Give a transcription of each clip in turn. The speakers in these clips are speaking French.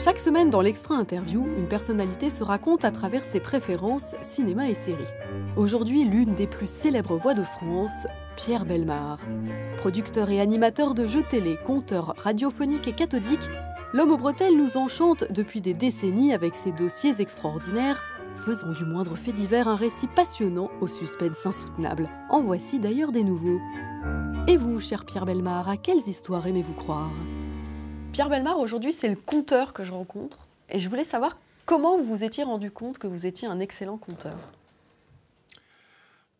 Chaque semaine dans l'Extra Interview, une personnalité se raconte à travers ses préférences cinéma et séries. Aujourd'hui, l'une des plus célèbres voix de France, Pierre Bellemare. Producteur et animateur de jeux télé, conteur radiophonique et cathodique, l'homme aux bretelles nous enchante depuis des décennies avec ses dossiers extraordinaires, faisant du moindre fait divers un récit passionnant au suspense insoutenable. En voici d'ailleurs des nouveaux. Et vous, cher Pierre Bellemare, à quelles histoires aimez-vous croire ? Pierre Bellemare, aujourd'hui, c'est le conteur que je rencontre. Et je voulais savoir comment vous vous étiez rendu compte que vous étiez un excellent conteur.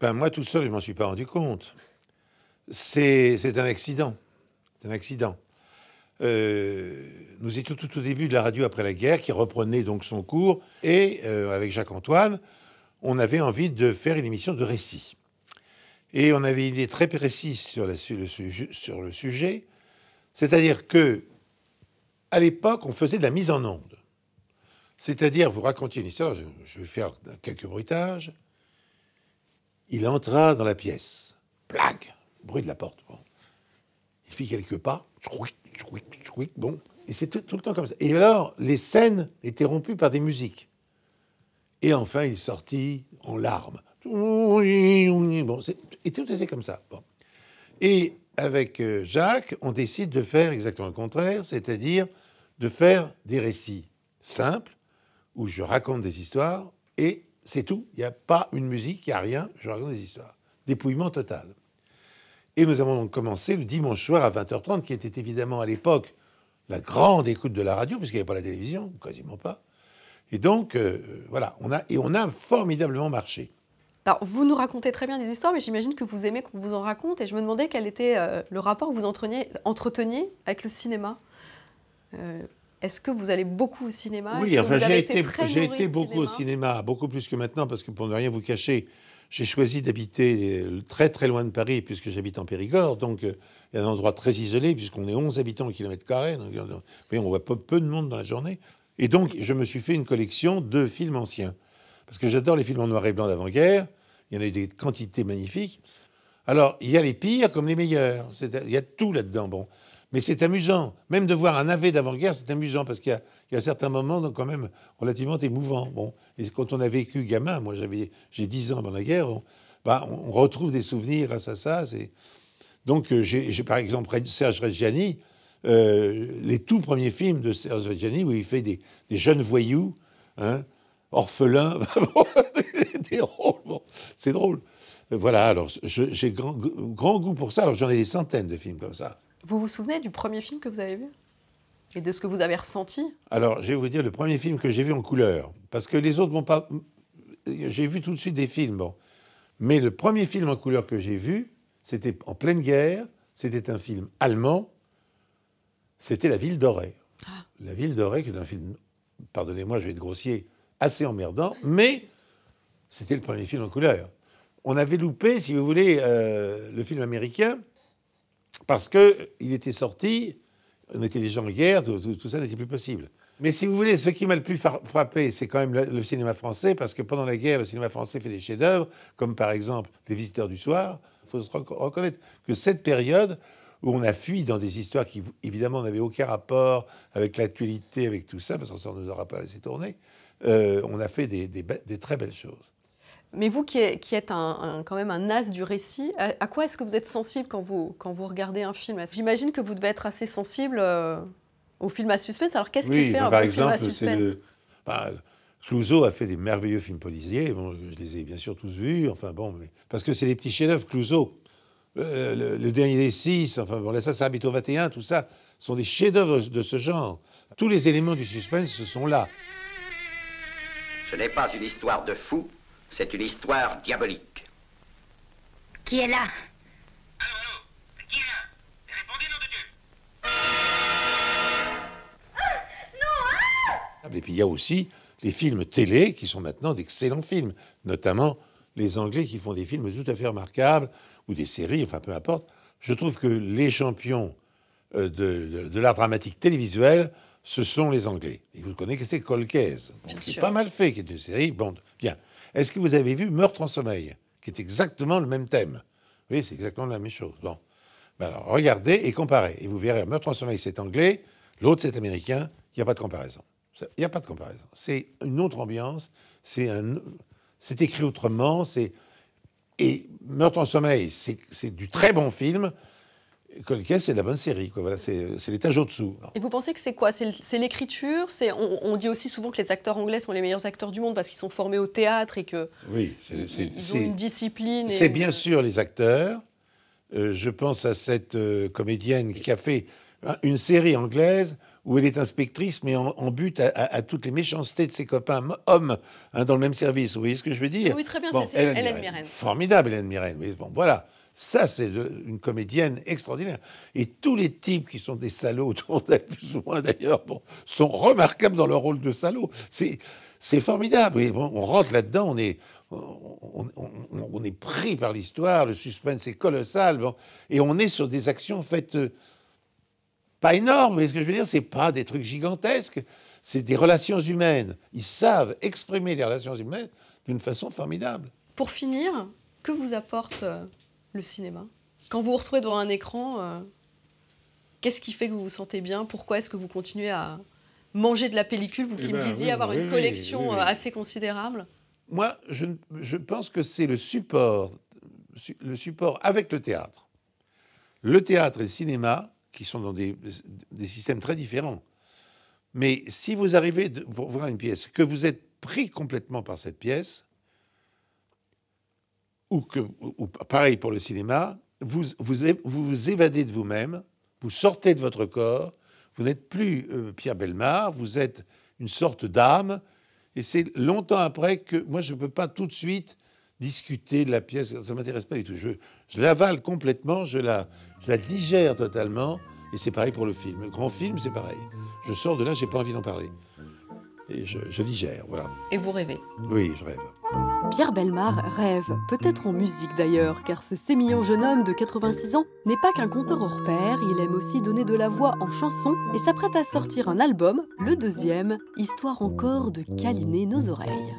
Ben moi, tout seul, je ne m'en suis pas rendu compte. C'est un accident. C'est un accident. Nous étions tout au début de la radio après la guerre, qui reprenait donc son cours. Et avec Jacques-Antoine, on avait envie de faire une émission de récit. Et on avait une idée très précise sur le sujet. C'est-à-dire que à l'époque, on faisait de la mise en onde. C'est-à-dire, vous racontiez une histoire, je vais faire quelques bruitages. Il entra dans la pièce. Plac, bruit de la porte. Bon. Il fit quelques pas. Bon. Et c'est tout le temps comme ça. Et alors, les scènes étaient rompues par des musiques. Et enfin, il sortit en larmes. Bon, et tout était comme ça. Bon. Et avec Jacques, on décide de faire exactement le contraire, c'est-à-dire de faire des récits simples, où je raconte des histoires, et c'est tout. Il n'y a pas une musique, il n'y a rien, je raconte des histoires. Dépouillement total. Et nous avons donc commencé le dimanche soir à 20h30, qui était évidemment à l'époque la grande écoute de la radio, puisqu'il n'y avait pas la télévision, quasiment pas. Et donc, voilà, on a formidablement marché. Alors, vous nous racontez très bien des histoires, mais j'imagine que vous aimez qu'on vous en raconte. Et je me demandais quel était le rapport que vous entreteniez avec le cinéma. Est-ce que vous allez beaucoup au cinéma? Oui, enfin, j'ai été beaucoup au cinéma, beaucoup plus que maintenant, parce que pour ne rien vous cacher, j'ai choisi d'habiter très très loin de Paris, puisque j'habite en Périgord, donc il y a un endroit très isolé, puisqu'on est 11 habitants au kilomètre carré, donc on voit peu de monde dans la journée. Et donc, je me suis fait une collection de films anciens, parce que j'adore les films en noir et blanc d'avant-guerre, il y en a eu des quantités magnifiques. Alors, il y a les pires comme les meilleurs, il y a tout là-dedans, bon. Mais c'est amusant. Même de voir un navet d'avant-guerre, c'est amusant parce qu'il y a certains moments donc, quand même relativement émouvants. Bon. Et quand on a vécu gamin, moi j'ai 10 ans avant la guerre, on retrouve des souvenirs grâce à ça. Donc j'ai par exemple Serge Reggiani, les tout premiers films de Serge Reggiani où il fait des jeunes voyous, hein, orphelins, des rôles. Bon, c'est drôle. Voilà, alors j'ai grand goût pour ça. Alors j'en ai des centaines de films comme ça. Vous vous souvenez du premier film que vous avez vu? Et de ce que vous avez ressenti? Alors, je vais vous dire le premier film que j'ai vu en couleur. Parce que les autres m'ont pas... J'ai vu tout de suite des films, bon. Mais le premier film en couleur que j'ai vu, c'était en pleine guerre. C'était un film allemand. C'était La Ville dorée. Ah. La Ville dorée, qui est un film, pardonnez-moi, je vais être grossier, assez emmerdant. Mais c'était le premier film en couleur. On avait loupé, si vous voulez, le film américain. Parce qu'il était sorti, on était déjà en guerre, tout ça n'était plus possible. Mais si vous voulez, ce qui m'a le plus frappé, c'est quand même le cinéma français, parce que pendant la guerre, le cinéma français fait des chefs-d'œuvre, comme par exemple Les Visiteurs du Soir. Il faut se reconnaître que cette période où on a fui dans des histoires qui, évidemment, n'avaient aucun rapport avec l'actualité, avec tout ça, parce que ça ne nous aura pas laissé tourner, on a fait des très belles choses. Mais vous qui êtes quand même un as du récit, à quoi est-ce que vous êtes sensible quand vous regardez un film? J'imagine que vous devez être assez sensible au film à suspense. Alors qu'est-ce qui fait un bon film à suspense? Clouzot a fait des merveilleux films policiers. Bon, je les ai bien sûr tous vus. Enfin bon, parce que c'est des petits chefs-d'œuvre. Clouzot, le dernier des 6, enfin bon, là ça habite au 21, tout ça sont des chefs-d'œuvre de ce genre. Tous les éléments du suspense sont là. Ce n'est pas une histoire de fou. C'est une histoire diabolique. Qui est là? Allô? Qui est là? Répondez, nom de Dieu! Non! Et puis il y a aussi les films télé qui sont maintenant d'excellents films, notamment les Anglais qui font des films tout à fait remarquables, ou des séries, enfin peu importe. Je trouve que les champions de l'art dramatique télévisuel, ce sont les Anglais. Et vous connaissez Colcaise, qui est pas mal fait, qui est une série, bon, bien. Est-ce que vous avez vu Meurtre en sommeil, qui est exactement le même thème? Oui, c'est exactement la même chose. Bon. Ben alors, regardez et comparez. Et vous verrez, Meurtre en sommeil, c'est anglais, l'autre, c'est américain. Il n'y a pas de comparaison. Il n'y a pas de comparaison. C'est une autre ambiance, c'est écrit autrement, et Meurtre en sommeil, c'est du très bon film, Colquet, c'est de la bonne série, quoi. Voilà, c'est l'étage au-dessous. Et vous pensez que c'est quoi? C'est l'écriture? On dit aussi souvent que les acteurs anglais sont les meilleurs acteurs du monde parce qu'ils sont formés au théâtre et que oui, ils ont une discipline. C'est bien sûr les acteurs. Je pense à cette comédienne qui a fait une série anglaise où elle est inspectrice, mais en but à toutes les méchancetés de ses copains hommes dans le même service. Vous voyez ce que je veux dire? Oui, très bien, bon, c'est Hélène Mirren. Formidable, Hélène Mirren. Mais bon, voilà. Ça, c'est une comédienne extraordinaire. Et tous les types qui sont des salauds autour d'elle, plus ou moins d'ailleurs, bon, sont remarquables dans leur rôle de salaud. C'est formidable. Et bon, on rentre là-dedans, on est pris par l'histoire, le suspense est colossal. Bon, et on est sur des actions faites pas énormes, mais ce que je veux dire, c'est pas des trucs gigantesques. C'est des relations humaines. Ils savent exprimer les relations humaines d'une façon formidable. Pour finir, que vous apporte le cinéma? Quand vous vous retrouvez devant un écran, qu'est-ce qui fait que vous vous sentez bien? Pourquoi est-ce que vous continuez à manger de la pellicule, vous qui me disiez avoir une collection assez considérable? Moi, je pense que c'est le support avec le théâtre. Le théâtre et le cinéma, qui sont dans des systèmes très différents. Mais si vous arrivez pour voir une pièce, que vous êtes pris complètement par cette pièce, ou pareil pour le cinéma, vous vous évadez de vous-même, vous sortez de votre corps, vous n'êtes plus Pierre Bellemare, vous êtes une sorte d'âme, et c'est longtemps après que moi je ne peux pas tout de suite discuter de la pièce, ça ne m'intéresse pas du tout. Je l'avale complètement, je la digère totalement, et c'est pareil pour le film. Le grand film, c'est pareil. Je sors de là, j'ai pas envie d'en parler. Et je digère, voilà. Et vous rêvez? Oui, je rêve. Pierre Bellemare rêve, peut-être en musique d'ailleurs, car ce sémillant jeune homme de 86 ans n'est pas qu'un conteur hors pair, il aime aussi donner de la voix en chanson et s'apprête à sortir un album, le 2e, histoire encore de câliner nos oreilles.